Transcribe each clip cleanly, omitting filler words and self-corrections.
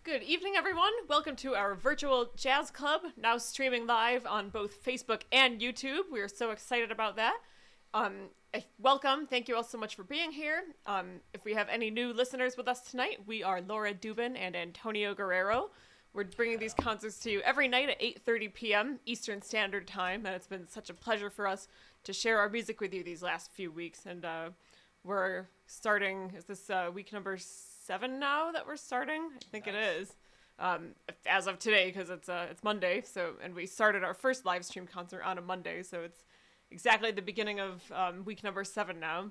Good evening, everyone. Welcome to our virtual jazz club, now streaming live on both Facebook and YouTube. We are so excited about that. Welcome. Thank you all so much for being here. If we have any new listeners with us tonight, we are Laura Dubin and Antonio Guerrero. We're bringing these concerts to you every night at 8:30 p.m. Eastern Standard Time, and it's been such a pleasure for us to share our music with you these last few weeks. And we're starting, is this week number 7 now that we're starting? I think It is. As of today, because it's Monday. And we started our first live stream concert on a Monday, so it's exactly the beginning of week number 7 now.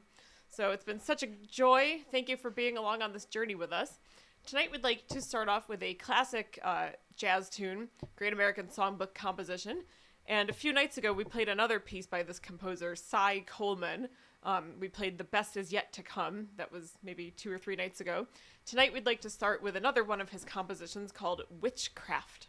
So it's been such a joy. Thank you for being along on this journey with us. Tonight we'd like to start off with a classic jazz tune, Great American Songbook composition. And a few nights ago we played another piece by this composer, Cy Coleman. We played The Best Is Yet to Come. That was maybe 2 or 3 nights ago. Tonight we'd like to start with another one of his compositions called Witchcraft.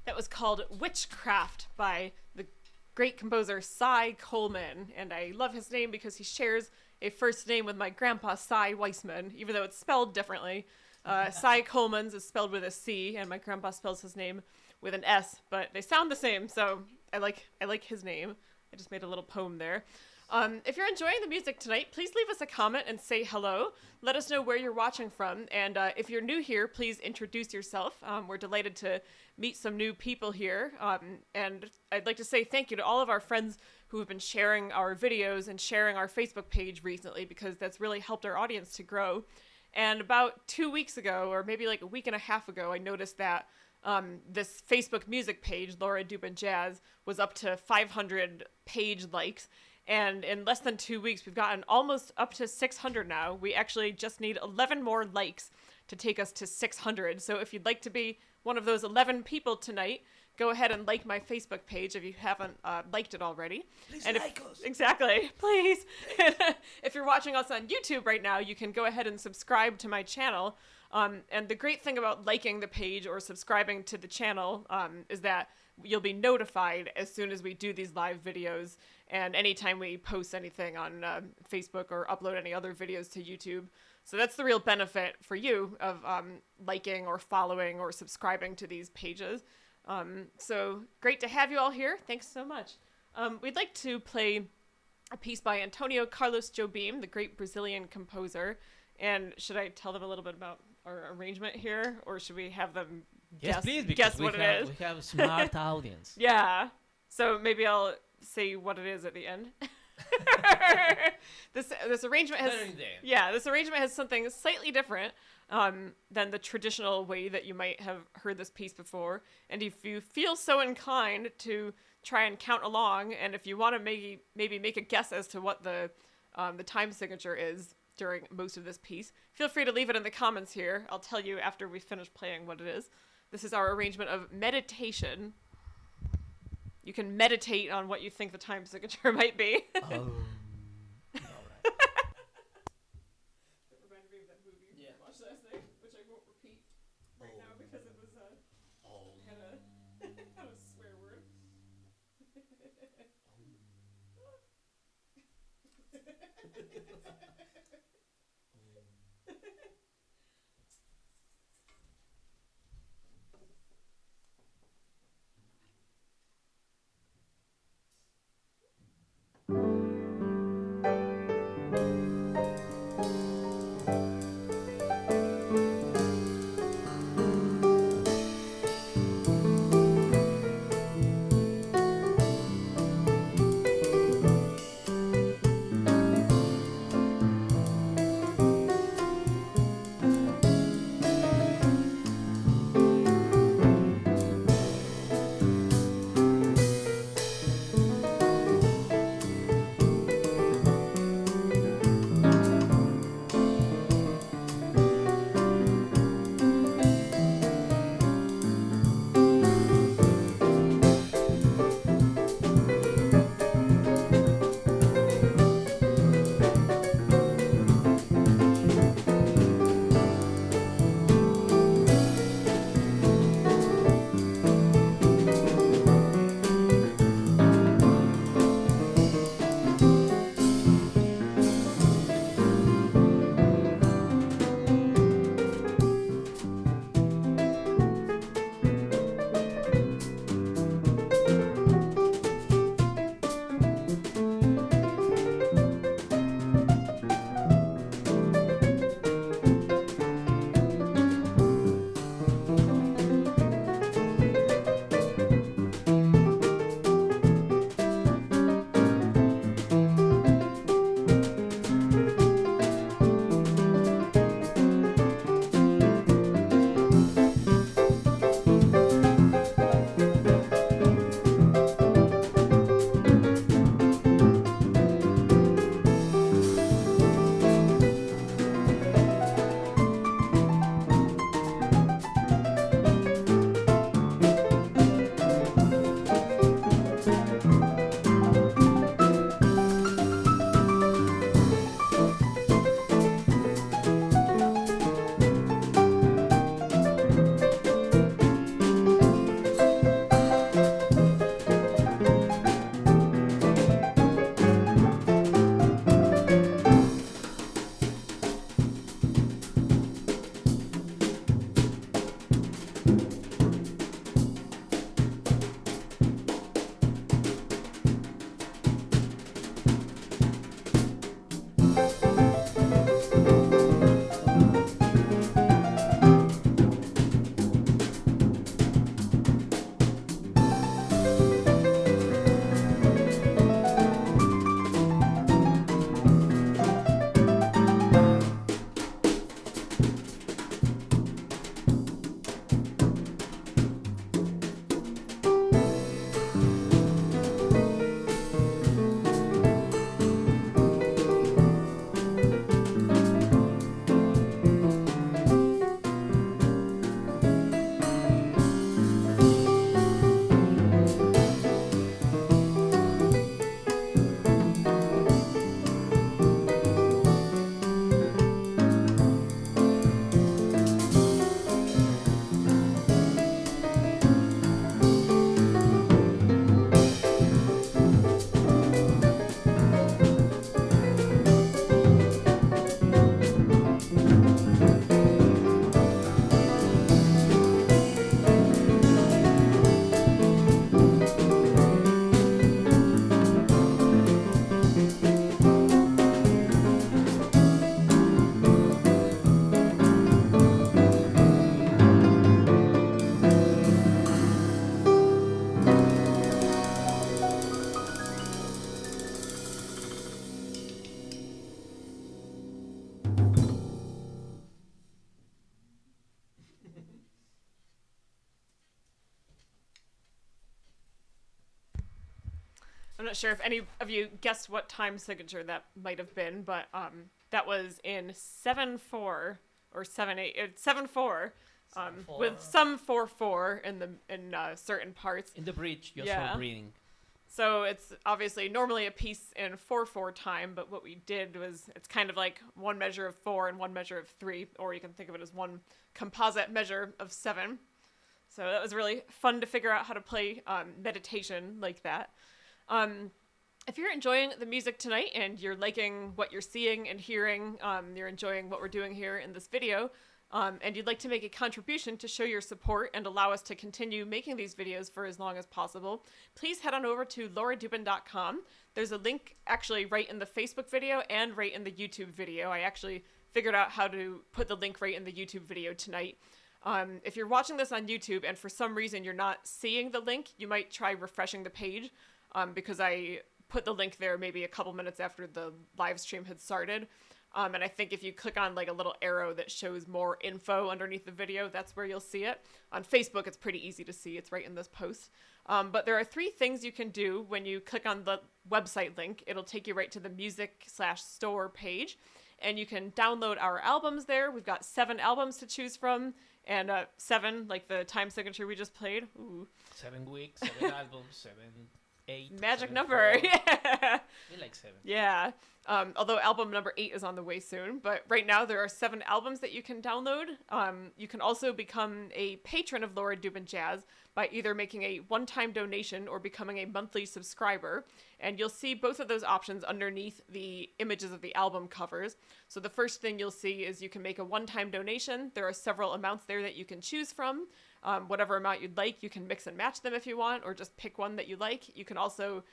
That was called Witchcraft by the great composer Cy Coleman. And I love his name because he shares a first name with my grandpa, Cy Weissman, even though it's spelled differently. Cy Coleman's is spelled with a C, and my grandpa spells his name with an S, but they sound the same, so I like his name. I just made a little poem there. If you're enjoying the music tonight, please leave us a comment and say hello. Let us know where you're watching from. And if you're new here, please introduce yourself. We're delighted to meet some new people here. And I'd like to say thank you to all of our friends who have been sharing our videos and sharing our Facebook page recently, because that's really helped our audience to grow. And about 2 weeks ago, or maybe like a week and a half ago, I noticed that this Facebook music page, Laura Dubin Jazz, was up to 500 page likes. And in less than 2 weeks, we've gotten almost up to 600 now. We actually just need 11 more likes to take us to 600. So if you'd like to be one of those 11 people tonight, go ahead and like my Facebook page if you haven't liked it already. Please and like us. Exactly. Please. If you're watching us on YouTube right now, you can go ahead and subscribe to my channel. And the great thing about liking the page or subscribing to the channel is that you'll be notified as soon as we do these live videos and anytime we post anything on Facebook or upload any other videos to YouTube. So that's the real benefit for you of liking or following or subscribing to these pages. So great to have you all here. Thanks so much. We'd like to play a piece by Antonio Carlos Jobim, the great Brazilian composer. And should I tell them a little bit about our arrangement here, or should we have them guess what it is? We have a smart audience. Yeah. So maybe I'll say what it is at the end. This arrangement has this arrangement has something slightly different than the traditional way that you might have heard this piece before. And if you feel so inclined to try and count along, and if you want to maybe make a guess as to what the time signature is during most of this piece, feel free to leave it in the comments here. I'll tell you after we finish playing what it is. This is our arrangement of Meditation. You can meditate on what you think the time signature might be. Oh. All right. It reminded me of that movie we watched last night, which I won't repeat right now because it was had a swear word. I'm not sure if any of you guessed what time signature that might have been, but that was in 7/4 or 7/8. It's 7/4. With some 4/4 in certain parts. In the bridge, just Yeah. for breathing. So it's obviously normally a piece in 4/4 time, but what we did was it's kind of like one measure of 4 and one measure of 3, or you can think of it as one composite measure of 7. So that was really fun to figure out how to play meditation like that. If you're enjoying the music tonight and you're liking what you're seeing and hearing, you're enjoying what we're doing here in this video, and you'd like to make a contribution to show your support and allow us to continue making these videos for as long as possible, please head on over to lauradubin.com. There's a link actually right in the Facebook video and right in the YouTube video. I actually figured out how to put the link right in the YouTube video tonight. If you're watching this on YouTube and for some reason you're not seeing the link, you might try refreshing the page because I put the link there maybe a couple minutes after the live stream had started. And I think if you click on like a little arrow that shows more info underneath the video, that's where you'll see it. On Facebook, it's pretty easy to see. It's right in this post. But there are 3 things you can do when you click on the website link. It'll take you right to the music/store page. And you can download our albums there. We've got 7 albums to choose from. And 7, like the time signature we just played. Ooh. 7 weeks, 7 albums, 7, 8. Magic 7, number. 4. Yeah. We like 7. Yeah. Although album number 8 is on the way soon. But right now there are 7 albums that you can download. You can also become a patron of Laura Dubin Jazz by either making a one-time donation or becoming a monthly subscriber. And you'll see both of those options underneath the images of the album covers. So the first thing you'll see is you can make a one-time donation. There are several amounts there that you can choose from. Whatever amount you'd like, you can mix and match them if you want, or just pick one that you like. You can also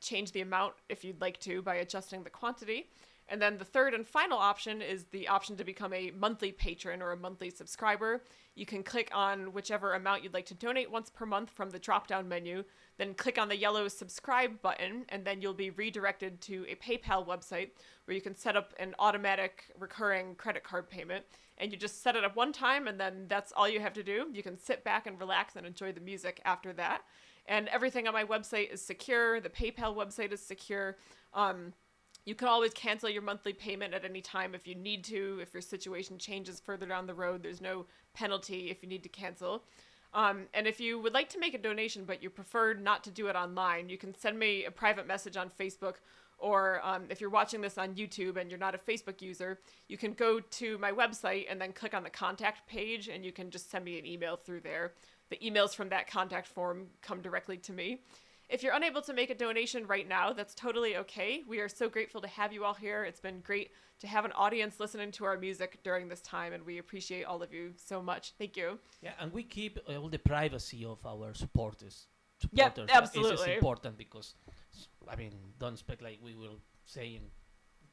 change the amount if you'd like to by adjusting the quantity. And then the third and final option is the option to become a monthly patron or a monthly subscriber. You can click on whichever amount you'd like to donate once per month from the drop-down menu, then click on the yellow subscribe button, and then you'll be redirected to a PayPal website where you can set up an automatic recurring credit card payment. And you just set it up one time, and then that's all you have to do. You can sit back and relax and enjoy the music after that. And everything on my website is secure. The PayPal website is secure. You can always cancel your monthly payment at any time if you need to. If your situation changes further down the road, there's no penalty if you need to cancel. And if you would like to make a donation, but you prefer not to do it online, you can send me a private message on Facebook. Or if you're watching this on YouTube and you're not a Facebook user, you can go to my website and then click on the contact page, and you can just send me an email through there. The emails from that contact form come directly to me. If you're unable to make a donation right now, that's totally okay. We are so grateful to have you all here. It's been great to have an audience listening to our music during this time, and we appreciate all of you so much. Thank you. Yeah, and we keep all the privacy of our supporters. Yep, absolutely. It's important because, I mean, don't expect like we will say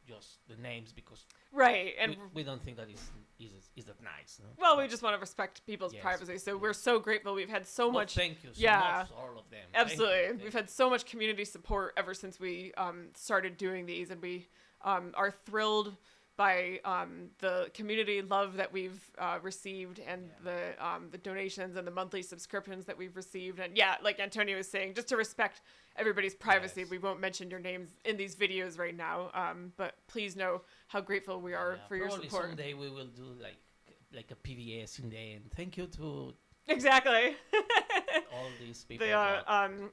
just the names because right, and we don't think that is that nice. No? Well, we just want to respect people's Yes, privacy. So we're so grateful. We've had so much. Thank you so yeah, much, all of them. Absolutely. We've had so much community support ever since we started doing these, and we are thrilled by the community love that we've received, and the donations and the monthly subscriptions that we've received. And yeah, like Antonio was saying, just to respect everybody's privacy, we won't mention your names in these videos right now. But please know how grateful we are for your support. Someday we will do like a PBS in the end. Thank you to exactly all these people.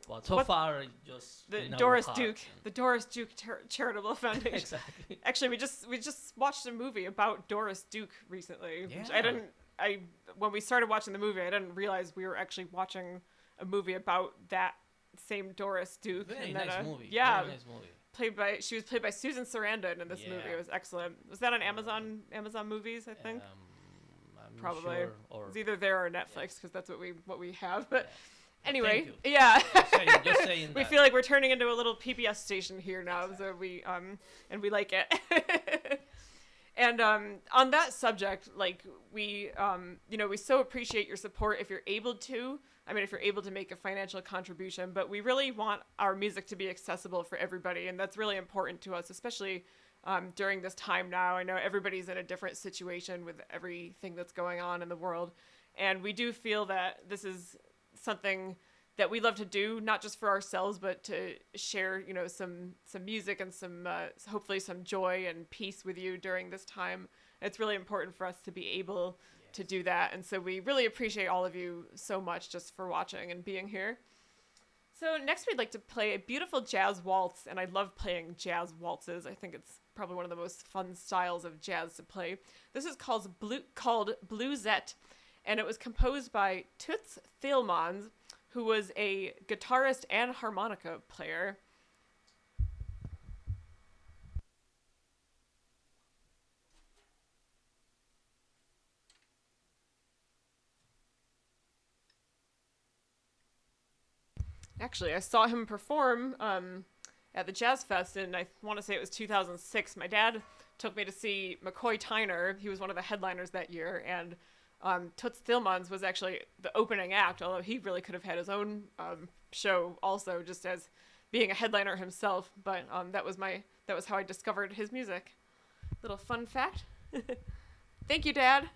But so far, just the Doris Duke, the Doris Duke Charitable Foundation. Exactly. Actually, we just watched a movie about Doris Duke recently. Yeah. Which when we started watching the movie, I didn't realize we were actually watching a movie about that same Doris Duke. Very and then, nice movie. Yeah. Very nice movie. She was played by Susan Sarandon in this movie. It was excellent. Was that on Amazon Movies? I think. I'm probably. Sure, or it's either there or Netflix because that's what we have. But anyway, Thank you. yeah. Just saying we feel like we're turning into a little PBS station here now, exactly. So we like it. And on that subject, like we so appreciate your support if you're able to. I mean, if you're able to make a financial contribution, but we really want our music to be accessible for everybody, and that's really important to us, especially during this time now. I know everybody's in a different situation with everything that's going on in the world, and we do feel that this is something that we love to do, not just for ourselves, but to share, you know, some music and some hopefully some joy and peace with you during this time. It's really important for us to be able to do that, and so we really appreciate all of you so much just for watching and being here. So next we'd like to play a beautiful jazz waltz, and I love playing jazz waltzes. I think it's probably one of the most fun styles of jazz to play. This is called Bluesette, and it was composed by Toots Thielemans, who was a guitarist and harmonica player. Actually, I saw him perform at the Jazz Fest, and I want to say it was 2006. My dad took me to see McCoy Tyner. He was one of the headliners that year, and Toots Thielemans was actually the opening act, although he really could have had his own show also, just as being a headliner himself. But that was how I discovered his music. Little fun fact. Thank you, Dad.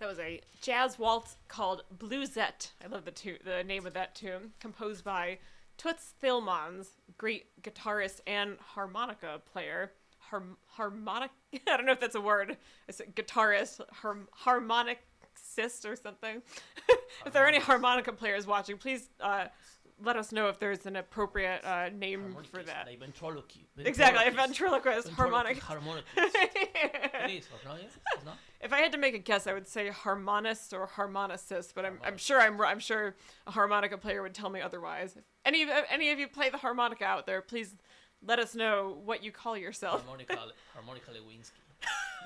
That was a jazz waltz called Bluesette. I love the name of that tune. Composed by Toots Thielemans, great guitarist and harmonica player. Harmonic? I don't know if that's a word. I said guitarist, harmonicist or something. If there are any harmonica players watching, please let us know if there's an appropriate name for that. Like ventriloquist. Exactly, a ventriloquist, harmonic. Harmonicist. It is, no? It's not? If I had to make a guess, I would say harmonist or harmonicist, but I'm sure a harmonica player would tell me otherwise. If any of you play the harmonica out there, please let us know what you call yourself. Harmonica Lewinsky.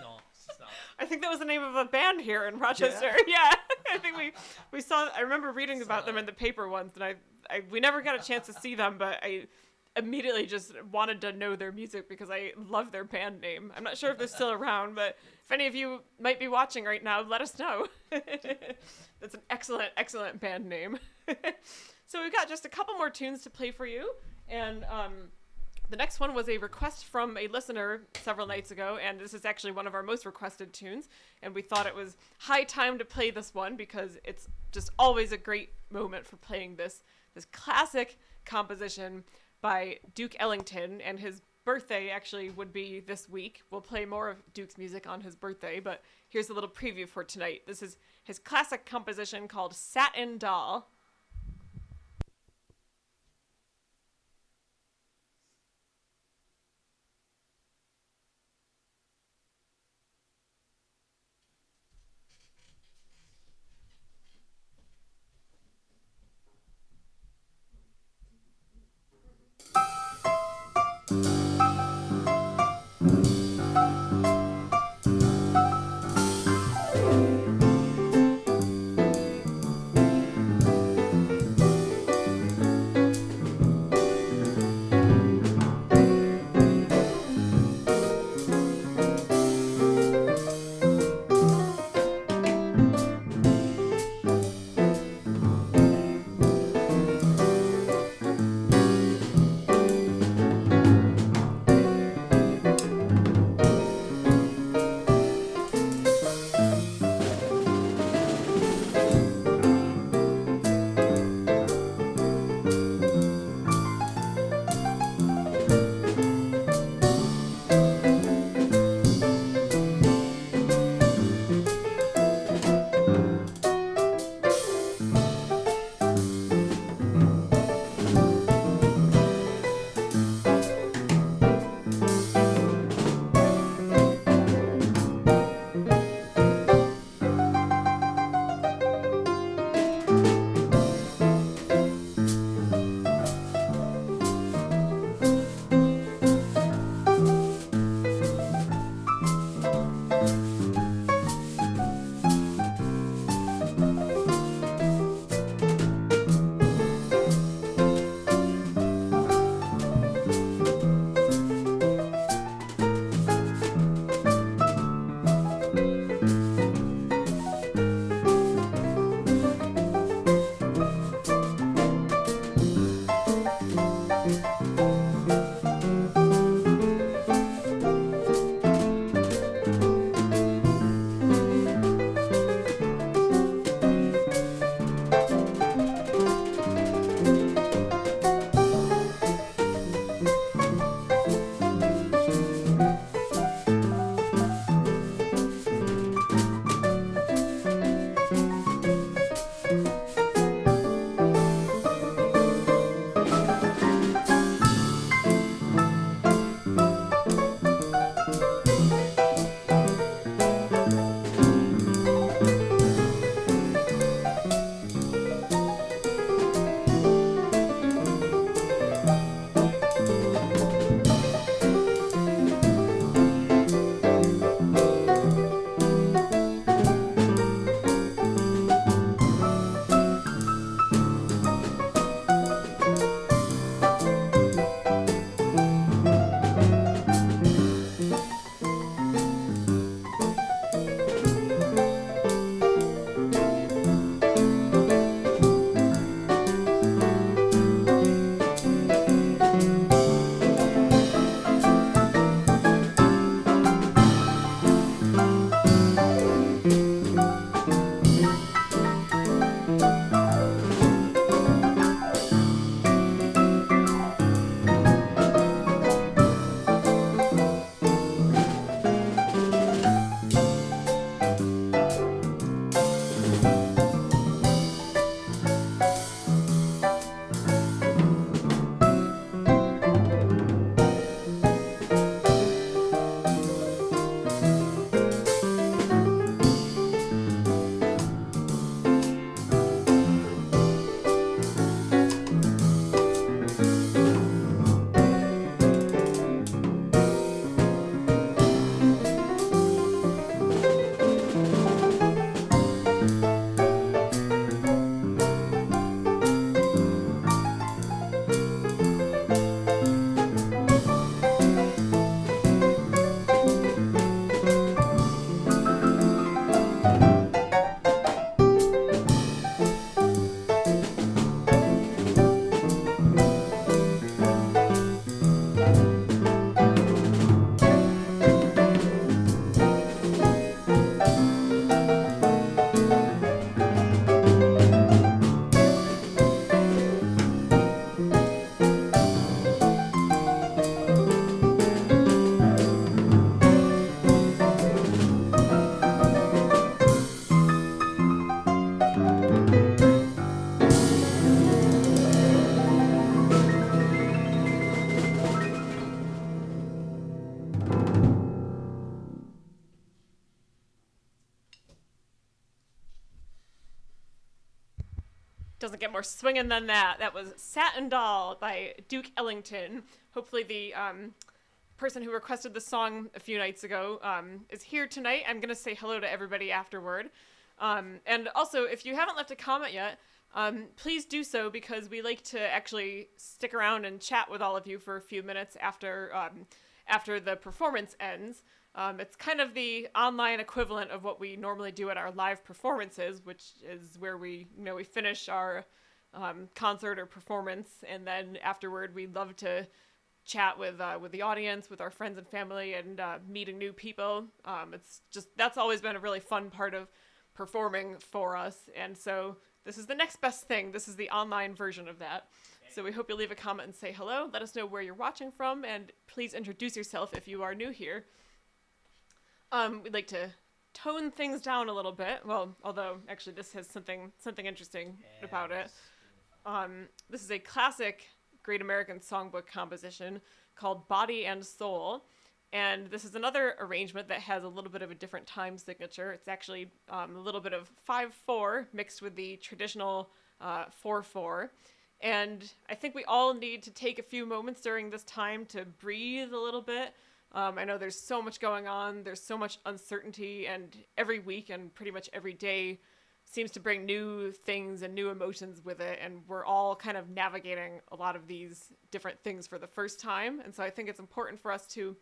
No, it's not. I think that was the name of a band here in Rochester. Yeah. I think we saw. I remember reading about them in the paper once, and we never got a chance to see them, but I immediately just wanted to know their music because I love their band name. I'm not sure if they're still around, but if any of you might be watching right now, let us know. That's an excellent band name. So we've got just a couple more tunes to play for you, and the next one was a request from a listener several nights ago, and this is actually one of our most requested tunes, and we thought it was high time to play this one because it's just always a great moment for playing this classic composition by Duke Ellington, and his birthday actually would be this week. We'll play more of Duke's music on his birthday, but here's a little preview for tonight. This is his classic composition called Satin Doll. Doesn't get more swinging than that. That was Satin Doll by Duke Ellington. Hopefully the person who requested the song a few nights ago is here tonight. I'm going to say hello to everybody afterward. And also, if you haven't left a comment yet, please do so, because we like to actually stick around and chat with all of you for a few minutes after the performance ends. It's kind of the online equivalent of what we normally do at our live performances, which is where we finish our concert or performance, and then afterward we love to chat with the audience, with our friends and family, and meeting new people. That's always been a really fun part of performing for us, and so this is the next best thing. This is the online version of that. So we hope you'll leave a comment and say hello. Let us know where you're watching from, and please introduce yourself if you are new here. We'd like to tone things down a little bit. Well, although actually this has something interesting about it. This is a classic Great American Songbook composition called Body and Soul. And this is another arrangement that has a little bit of a different time signature. It's actually a little bit of 5/4 mixed with the traditional 4/4. And I think we all need to take a few moments during this time to breathe a little bit. I know there's so much going on. There's so much uncertainty, and every week and pretty much every day seems to bring new things and new emotions with it, and we're all kind of navigating a lot of these different things for the first time. And so I think it's important for us to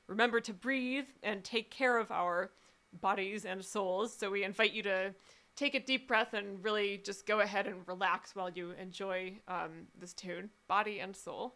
remember to breathe and take care of our bodies and souls. So we invite you to take a deep breath and really just go ahead and relax while you enjoy this tune, Body and Soul.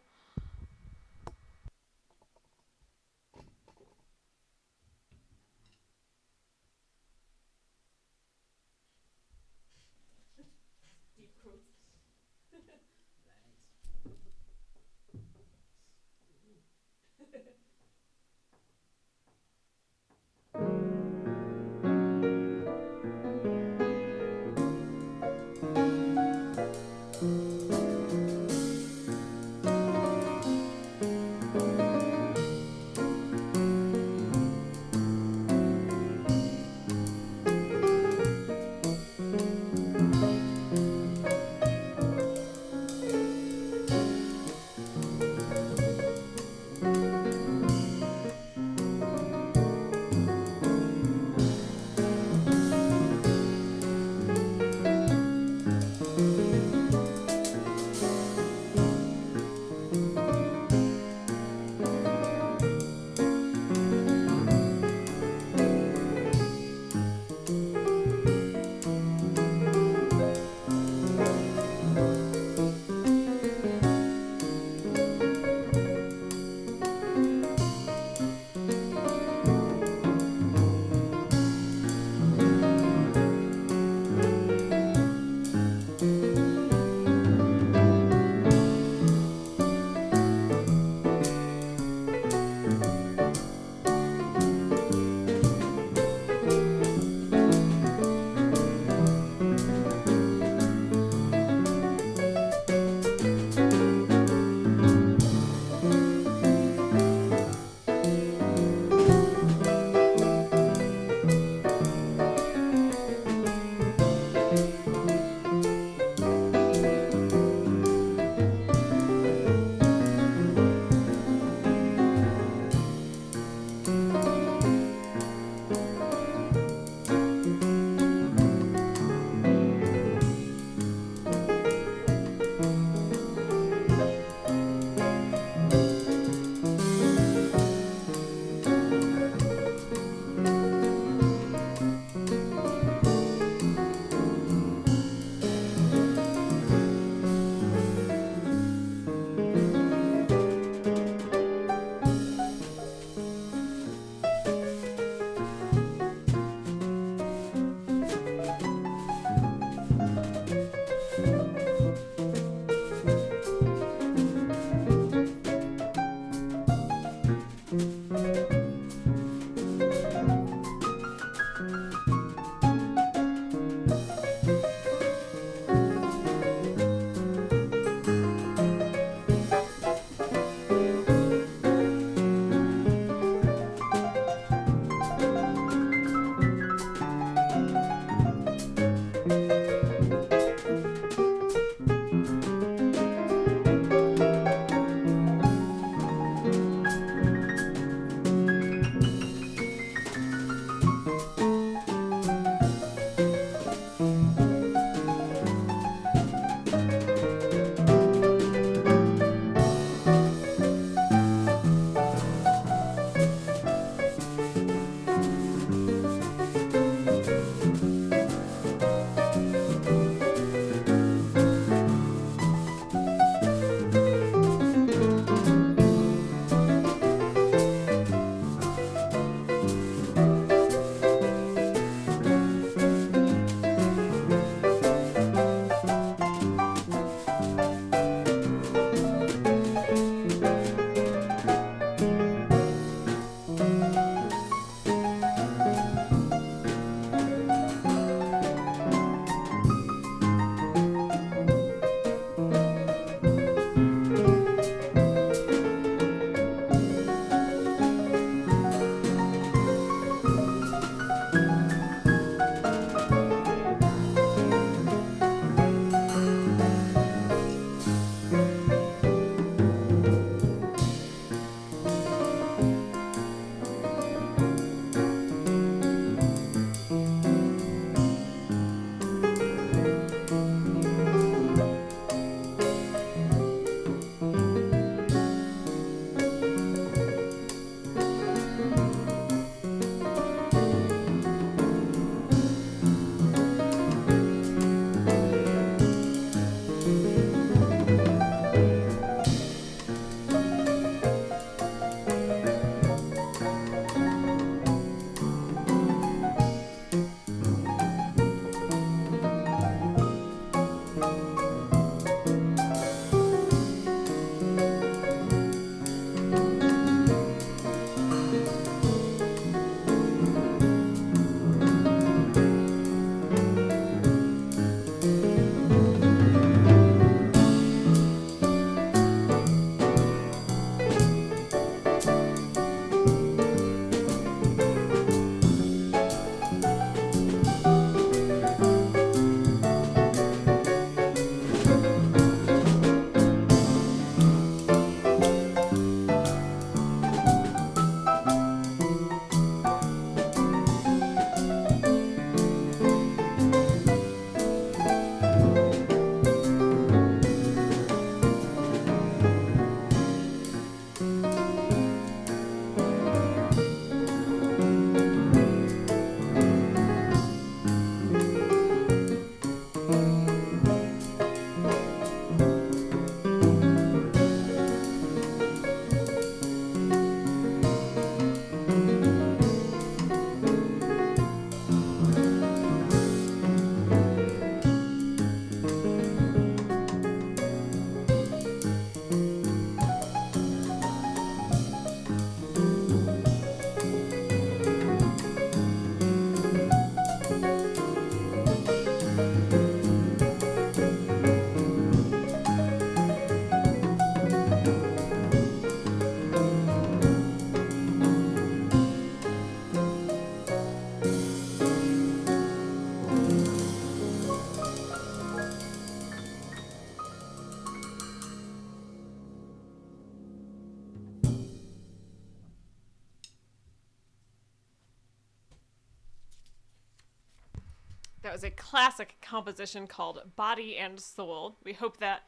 is a classic composition called Body and Soul. We hope that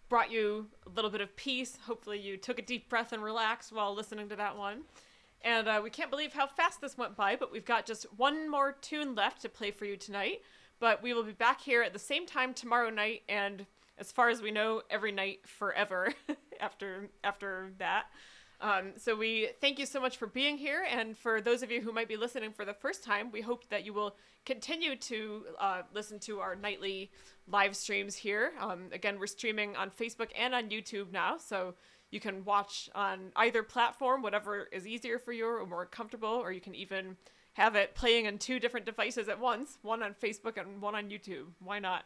brought you a little bit of peace. Hopefully you took a deep breath and relaxed while listening to that one. And we can't believe how fast this went by, but we've got just one more tune left to play for you tonight. But we will be back here at the same time tomorrow night, and as far as we know, every night forever after that. So we thank you so much for being here, and for those of you who might be listening for the first time, we hope that you will continue to listen to our nightly live streams here. Again, we're streaming on Facebook and on YouTube now, so you can watch on either platform, whatever is easier for you or more comfortable, or you can even have it playing on 2 different devices at once, one on Facebook and one on YouTube. Why not?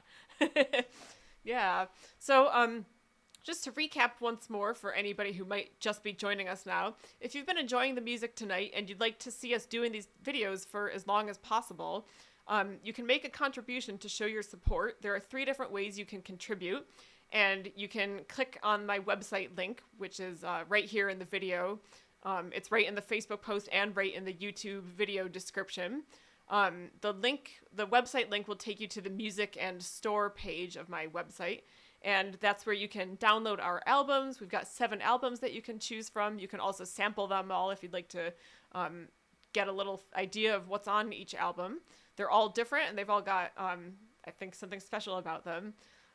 Yeah. So, just to recap once more for anybody who might just be joining us now, if you've been enjoying the music tonight and you'd like to see us doing these videos for as long as possible, you can make a contribution to show your support. There are 3 different ways you can contribute, and you can click on my website link, which is right here in the video. It's right in the Facebook post and right in the YouTube video description. The website link will take you to the music and store page of my website. And that's where you can download our albums. We've got 7 albums that you can choose from. You can also sample them all if you'd like to get a little idea of what's on each album. They're all different, and they've all got, I think, something special about them.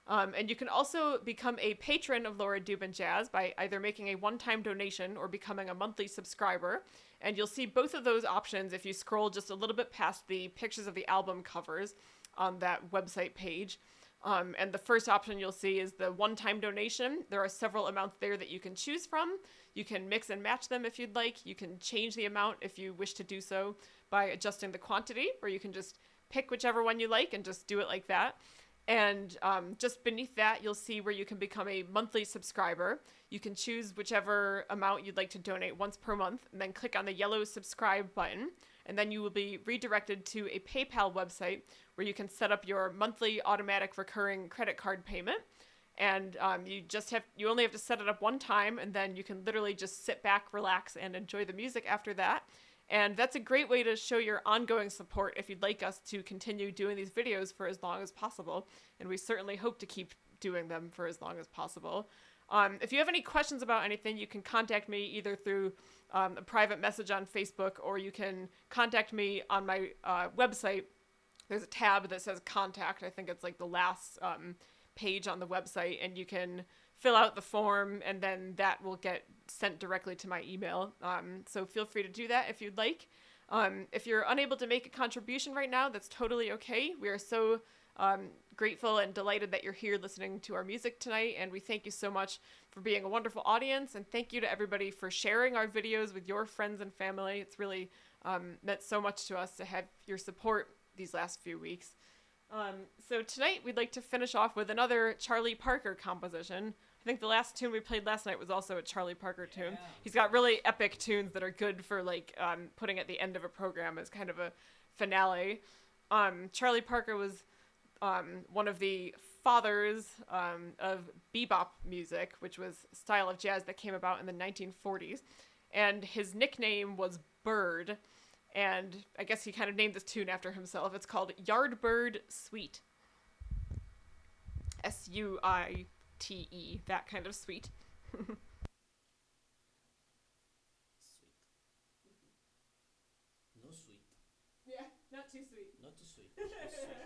And you can also become a patron of Laura Dubin Jazz by either making a one-time donation or becoming a monthly subscriber. And you'll see both of those options if you scroll just a little bit past the pictures of the album covers on that website page. And the first option you'll see is the one-time donation. There are several amounts there that you can choose from. You can mix and match them if you'd like. You can change the amount if you wish to do so by adjusting the quantity, or you can just pick whichever one you like and just do it like that. And just beneath that, you'll see where you can become a monthly subscriber. You can choose whichever amount you'd like to donate once per month, and then click on the yellow subscribe button. And then you will be redirected to a PayPal website where you can set up your monthly automatic recurring credit card payment. And you only have to set it up one time, and then you can literally just sit back, relax, and enjoy the music after that. And that's a great way to show your ongoing support if you'd like us to continue doing these videos for as long as possible. And we certainly hope to keep doing them for as long as possible. If you have any questions about anything, you can contact me either through a private message on Facebook, or you can contact me on my website. There's a tab that says contact. I think it's like the last page on the website, and you can fill out the form, and then that will get sent directly to my email. So feel free to do that if you'd like. If you're unable to make a contribution right now, that's totally okay. We are so grateful and delighted that you're here listening to our music tonight, and we thank you so much for being a wonderful audience, and thank you to everybody for sharing our videos with your friends and family. It's really meant so much to us to have your support these last few weeks. So tonight we'd like to finish off with another Charlie Parker composition. I think the last tune we played last night was also a Charlie Parker tune. Yeah. He's got really epic tunes that are good for like putting at the end of a program as kind of a finale. Charlie Parker was one of the fathers of bebop music, which was a style of jazz that came about in the 1940s. And his nickname was Bird. And I guess he kind of named this tune after himself. It's called Yardbird Suite. Suite, that kind of sweet. Sweet. No sweet. Yeah, not too sweet. Not too sweet. Just sweet.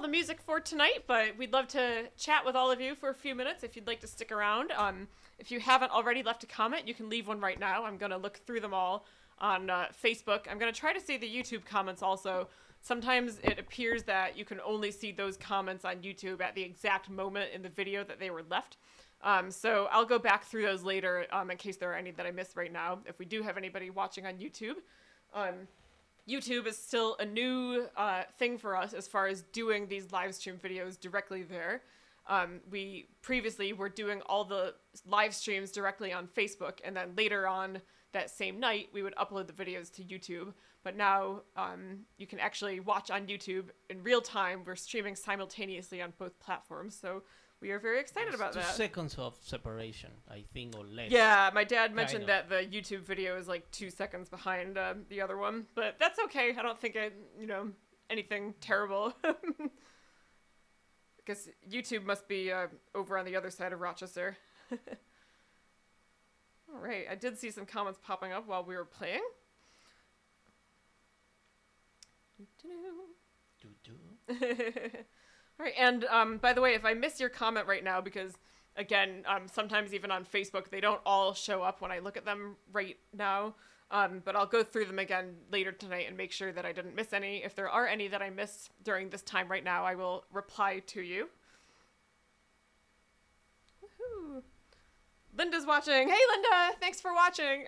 all the music for tonight, but we'd love to chat with all of you for a few minutes if you'd like to stick around. If you haven't already left a comment, you can leave one right now. I'm going to look through them all on Facebook. I'm going to try to see the YouTube comments also. Sometimes it appears that you can only see those comments on YouTube at the exact moment in the video that they were left. So I'll go back through those later in case there are any that I missed right now, if we do have anybody watching on YouTube. YouTube is still a new thing for us as far as doing these live stream videos directly there. We previously were doing all the live streams directly on Facebook, and then later on that same night, we would upload the videos to YouTube. But now you can actually watch on YouTube in real time. We're streaming simultaneously on both platforms, so we are very excited about that. 2 seconds of separation, I think, or less. Yeah, my dad mentioned that the YouTube video is like 2 seconds behind the other one, but that's okay. I don't think anything terrible. I guess YouTube must be over on the other side of Rochester. All right, I did see some comments popping up while we were playing. All right, and by the way, if I miss your comment right now, because again, sometimes even on Facebook, they don't all show up when I look at them right now, but I'll go through them again later tonight and make sure that I didn't miss any. If there are any that I missed during this time right now, I will reply to you. Woohoo! Linda's watching. Hey, Linda! Thanks for watching.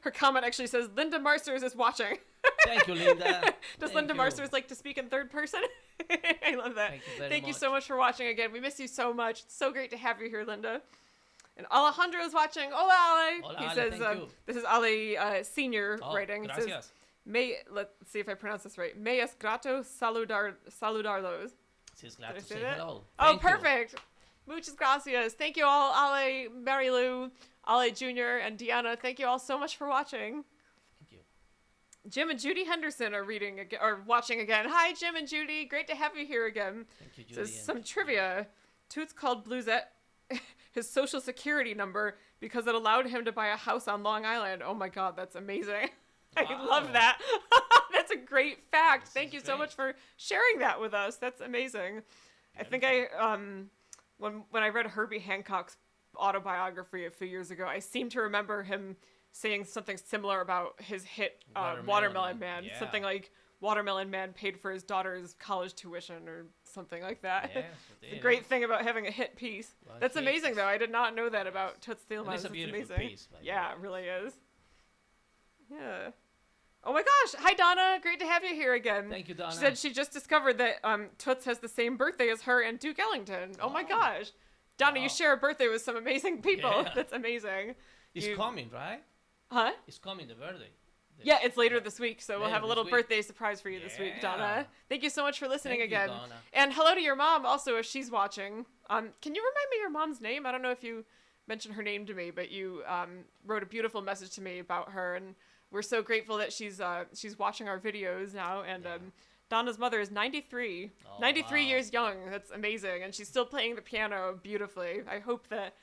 Her comment actually says, Linda Marsters is watching. Thank you, Linda. Does Linda Marsters like to speak in third person? I love that. Thank you so much for watching again. We miss you so much. It's so great to have you here, Linda. And Alejandro is watching. Hola, Ale. Hola, he Ale, says, thank you. this is Ale Senior writing. Gracias. It says, let's see if I pronounce this right. Me es grato saludarlos. She's glad Did I to say say that? hello. Oh, Thank you. perfect. Muchas gracias. Thank you all, Ale, Mary Lou, Ale Jr., and Deanna. Thank you all so much for watching. Thank you. Jim and Judy Henderson are reading or watching again. Hi, Jim and Judy. Great to have you here again. Thank you, Judy. Says some trivia. Toots called Bluesette his social security number because it allowed him to buy a house on Long Island. Oh my God, that's amazing. I Wow. love that. That's a great fact. This Thank is you so great. much for sharing that with us. That's amazing. I think when I read Herbie Hancock's autobiography a few years ago, I seem to remember him saying something similar about his hit Watermelon Man. Yeah. Something like Watermelon Man paid for his daughter's college tuition or something like that. Yes, The great thing about having a hit piece. Well, That's hits. amazing, though. I did not know that about Toots And Thielemans. it's a That's beautiful amazing. piece. by the Yeah, way. it really is. Yeah. Oh my gosh. Hi, Donna. Great to have you here again. Thank you, Donna. She said she just discovered that Toots has the same birthday as her and Duke Ellington. Oh my gosh. Donna, you Wow. share a birthday with some amazing people. Yeah. That's amazing. It's coming, right? Huh? It's coming, the birthday. Yeah, it's later this week, so we'll Later have a this little week. birthday surprise for you this week, Donna. Yeah. Thank you so much for listening Thank you, again. Donna. And hello to your mom also if she's watching. Can you remind me your mom's name? I don't know if you mentioned her name to me, but you wrote a beautiful message to me about her, and we're so grateful that she's watching our videos now. And Yeah. Donna's mother is 93. Oh, 93 wow. years young. That's amazing. And she's still playing the piano beautifully. I hope that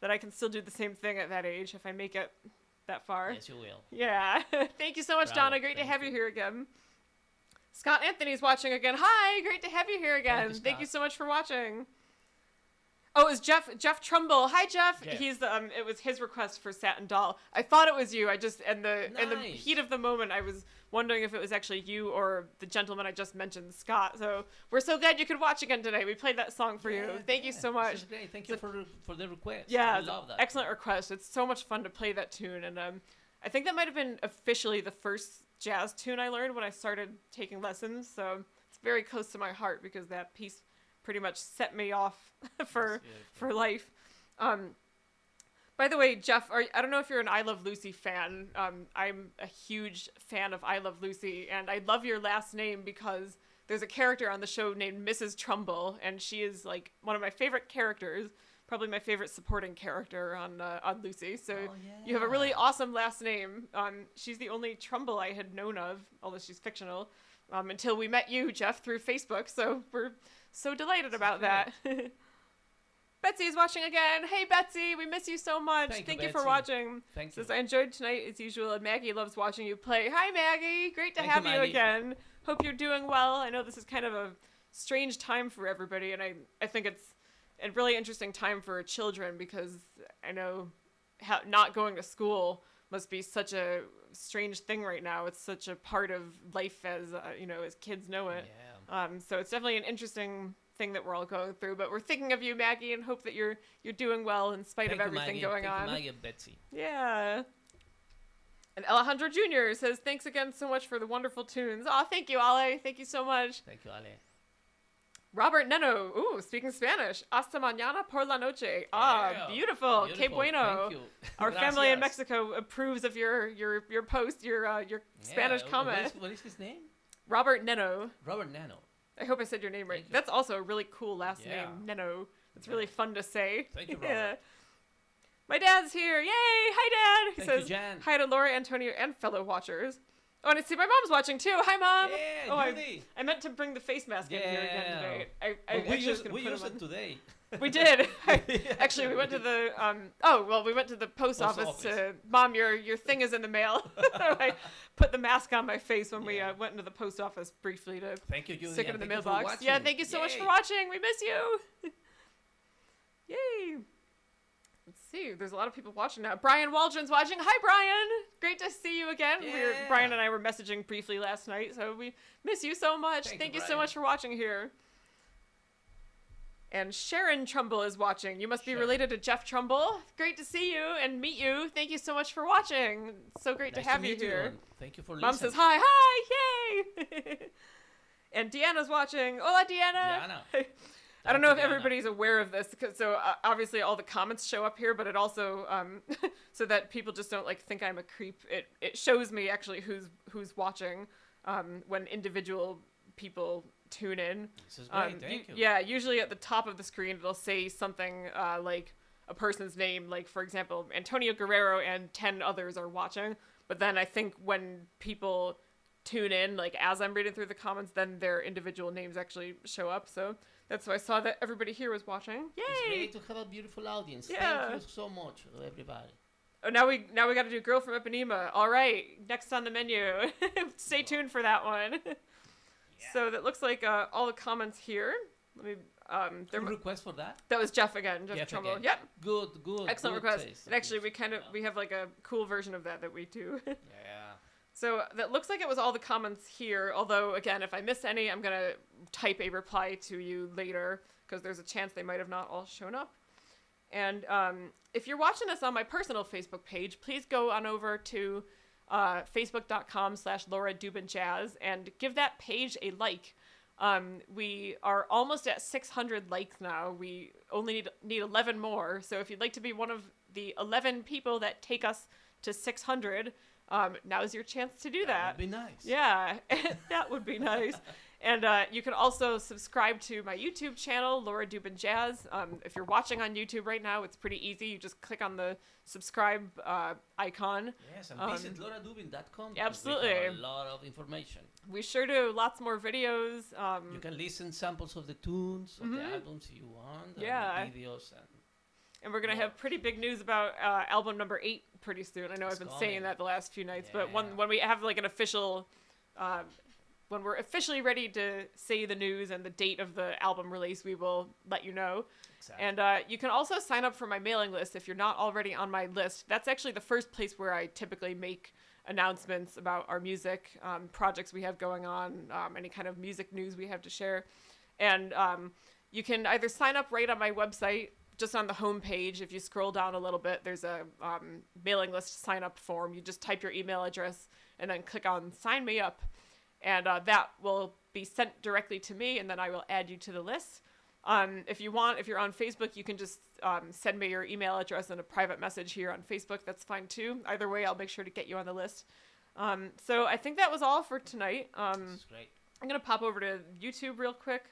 I can still do the same thing at that age if I make it that far. Yes, you will. Yeah. Thank you so much, Bravo. Donna. Great to Thank have you you. here again. Scott Anthony's watching again. Hi, great to have you here again. Thank you Scott. so much for watching. Oh, it was Jeff Trumbull. Hi, Jeff. Jeff. He's it was his request for Satin Doll. I thought it was you. I just in the Nice. heat of the moment, I was wondering if it was actually you or the gentleman I just mentioned, Scott. So we're so glad you could watch again today. We played that song for you. Thank you so much. This is great. Thank you for the request. Yeah, I it's love that. excellent request. It's so much fun to play that tune, and I think that might have been officially the first jazz tune I learned when I started taking lessons. So it's very close to my heart because that piece pretty much set me off for life. By the way, Jeff, I don't know if you're an I Love Lucy fan. I'm a huge fan of I Love Lucy, and I love your last name because there's a character on the show named Mrs. Trumbull, and she is like one of my favorite characters, probably my favorite supporting character on Lucy. So you have a really awesome last name. She's the only Trumbull I had known of, although she's fictional, until we met you, Jeff, through Facebook. So we're so delighted about that. Betsy is watching again. Hey, Betsy, we miss you so much. Thank you for Betsy. watching. Thank you. Says, I enjoyed tonight as usual, and Maggie loves watching you play. Hi, Maggie. Great to Thank have you, you Maggie. again. Hope you're doing well. I know this is kind of a strange time for everybody, and I think it's a really interesting time for children, because I know not going to school must be such a strange thing right now. It's such a part of life as as kids know it. Yeah. So it's definitely an interesting thing that we're all going through. But we're thinking of you, Maggie, and hope that you're doing well in spite of everything going on. Thank you, Maggie and Betsy. Yeah. And Alejandro Jr. says, thanks again so much for the wonderful tunes. Aw, thank you, Ale. Thank you so much. Thank you, Ale. Robert Neno. Ooh, speaking Spanish. Hasta mañana por la noche. Ah, Yeah. beautiful. Que bueno. Thank you. Our family in Mexico approves of your post, your Spanish comment. What is his name? Robert Neno. Robert Nano. I hope I said your name right. Thank you. That's also a really cool last Yeah. name, Neno. It's really fun to say. Thank you, Robert. My dad's here. Yay! Hi, Dad. He Thank you, says Jan. hi to Laura, Antonio, and fellow watchers. Oh, and I see my mom's watching too. Hi, Mom. Yeah, Oh, Judy. I meant to bring the face mask in here again today. I But we actually was used gonna put it them on. today. We did. Actually, we went to the we went to the post office to Mom. Your thing is in the mail. I put the mask on my face when we went into the post office briefly to Thank you, Judy. stick it in the Thank you for mailbox. watching. Yeah, thank you so much for watching. We miss you. Yay. Let's see. There's a lot of people watching now. Brian Waldron's watching. Hi, Brian. Great to see you again. Yeah. Brian and I were messaging briefly last night, so we miss you so much. Thank you so much for watching here. And Sharon Trumbull is watching. You must be related to Jeff Trumbull. Great to see you and meet you. Thank you so much for watching. It's so great to have you here. Thank you for Mom listening. says hi. Yay! And Deanna's watching. Hola, Deanna. I don't know if everybody's aware of this, so obviously all the comments show up here, but it also so that people just don't think I'm a creep. It shows me actually who's watching when individual people tune in. This is great. Thank you. Yeah, usually at the top of the screen it'll say something like a person's name, like for example Antonio Guerrero and 10 others are watching. But then I think when people tune in, as I'm reading through the comments, then their individual names actually show up. So that's why I saw that everybody here was watching. Yay! It's great to have a beautiful audience. Yeah. Thank you so much, everybody. Oh, now we got to do Girl from Ipanema. All right, next on the menu. Stay tuned for that one. So that looks like all the comments here. Let me. There request for that? That was Jeff again. Jeff Trumbull. Again. Yep. Good. Excellent good request. taste. And actually, we have a cool version of that we do. Yeah. So that looks like it was all the comments here. Although again, if I miss any, I'm gonna type a reply to you later because there's a chance they might have not all shown up. And if you're watching this on my personal Facebook page, please go on over to facebook.com/Laura Dubin Jazz and give that page a like. We are almost at 600 likes now. We only need 11 more. So if you'd like to be one of the 11 people that take us to 600, now's your chance to do that. That would be nice. Yeah, that would be nice. And you can also subscribe to my YouTube channel, Laura Dubin Jazz. If you're watching on YouTube right now, it's pretty easy. You just click on the subscribe icon. Yes, and visit lauradubin.com. Absolutely. We have a lot of information. We sure do. Lots more videos. You can listen samples of the tunes, of the albums you want, Yeah. and videos. And we're going to have pretty big news about album number 8 pretty soon. I know I've been saying that the last few nights, but when we have an official... when we're officially ready to say the news and the date of the album release, we will let you know. Exactly. And you can also sign up for my mailing list if you're not already on my list. That's actually the first place where I typically make announcements about our music, projects we have going on, any kind of music news we have to share. And you can either sign up right on my website, just on the home page. If you scroll down a little bit, there's a mailing list sign up form. You just type your email address and then click on sign me up. And that will be sent directly to me, and then I will add you to the list. If you're on Facebook, you can just send me your email address in a private message here on Facebook. That's fine too. Either way, I'll make sure to get you on the list. So I think that was all for tonight. That's great. I'm going to pop over to YouTube real quick.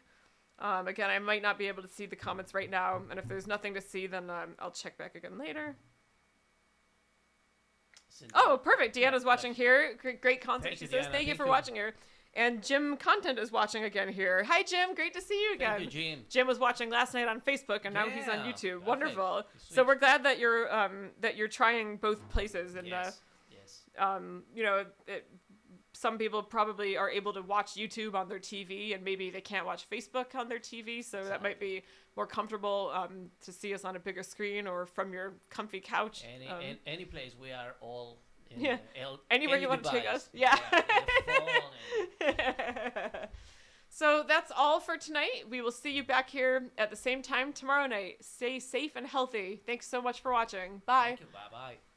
Again, I might not be able to see the comments right now, and if there's nothing to see, then I'll check back again later. Oh, perfect. Deanna's watching here. Great content, she says. Thank you for watching here. And Jim Content is watching again here. Hi, Jim. Great to see you again. Thank you, Jim. Jim was watching last night on Facebook, and now he's on YouTube. Perfect. Wonderful. Sweet. So we're glad that you're trying both places, and yes. you know, some people probably are able to watch YouTube on their TV, and maybe they can't watch Facebook on their TV, so that might be more comfortable to see us on a bigger screen or from your comfy couch. Any place, we are all in anywhere any you want to take device. us. Yeah. The phone So that's all for tonight. We will see you back here at the same time tomorrow night. Stay safe and healthy. Thanks so much for watching. Bye. Thank you. Bye-bye.